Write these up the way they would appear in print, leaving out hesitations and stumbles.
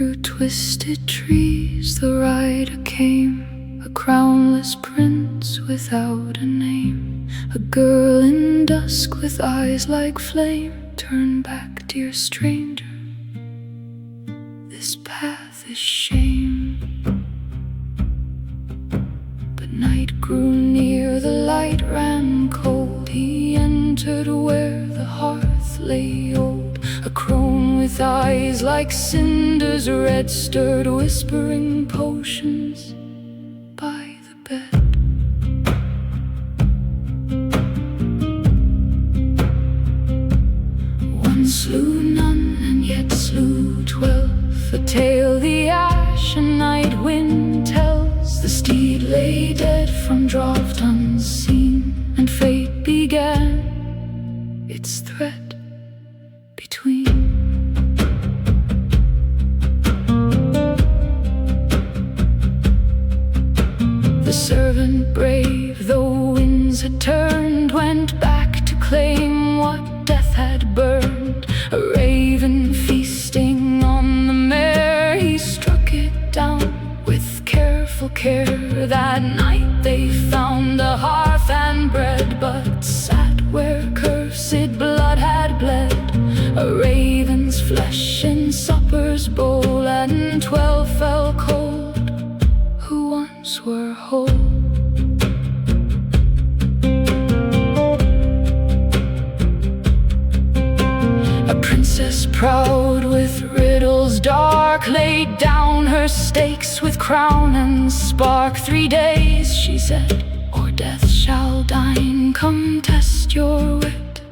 Through twisted trees the rider came, a crownless prince without a name. A girl in dusk with eyes like flame. Turn back, dear stranger, this path is shame. But night grew near, the light ran cold. He entered where the hearth lay old. A crone with eyes like cinders red stirred, whispering potions by the bed. One slew none and yet slew 12, a tale the ashen night wind tells. The steed lay dead from draught unseen, and fate began its threat between. The servant brave, though winds had turned, went back to claim what death had burned. A raven feasting on the mare, he struck it down with careful care. That night they found a hearth and bread, but sat where cursed blood had bled. A raven's flesh in supper's bowl, and 12 fell cold who once were whole. A princess proud with riddles dark laid down her stakes with crown and spark. 3 days, she said, or death shall dine. Come test your wit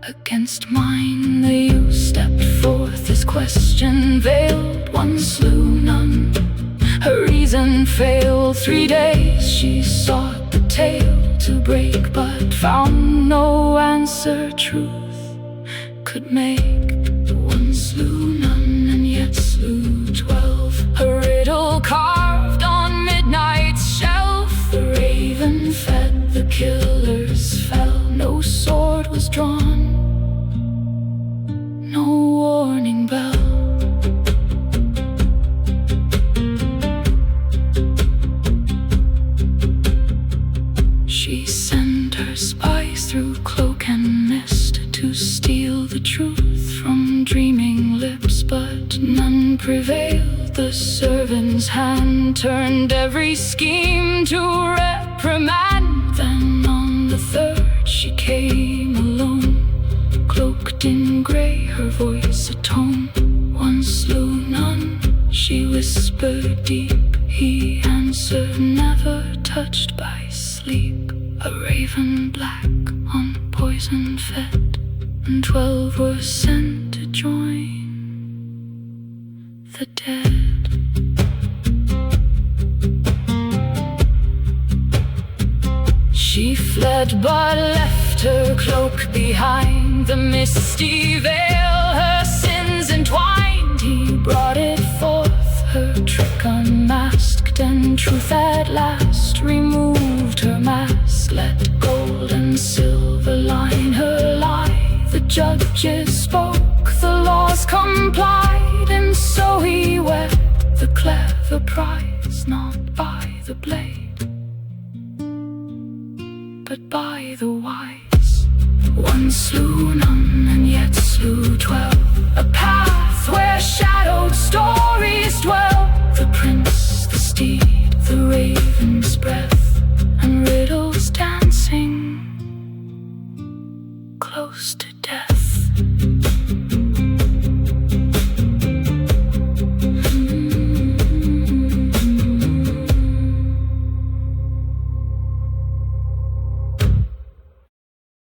against mine. The youth stepped forth, his question veiled. One slew none, her reason failed. 3 days she sought the tale to break, but found no answer truth could make. One slew none and yet slew 12, a riddle carved on midnight's shelf. The raven fed, the killers fell. No sword was drawn, no warning bell. She sent her spies through cloak and mist to steal the truth from dreaming lips, but none prevailed. The servant's hand turned every scheme to reprimand. Then on the third she came alone, cloaked in grey, her voice a tone. One slew none, she whispered deep. He answered, never touched by sleep. A raven black on poison fed, and 12 were sent to join the dead. She fled but left her cloak behind, the misty veil her sins entwined. He brought it forth, her trick unmasked, and truth at last removed her mask. Let gold and silver line her lie. The judges spoke, the laws complied, and so he wed the clever prize, not by the blade, but by the wise. One slew none and yet slew 12, a path where shadowed stories dwell. The prince, the steed, the raven spread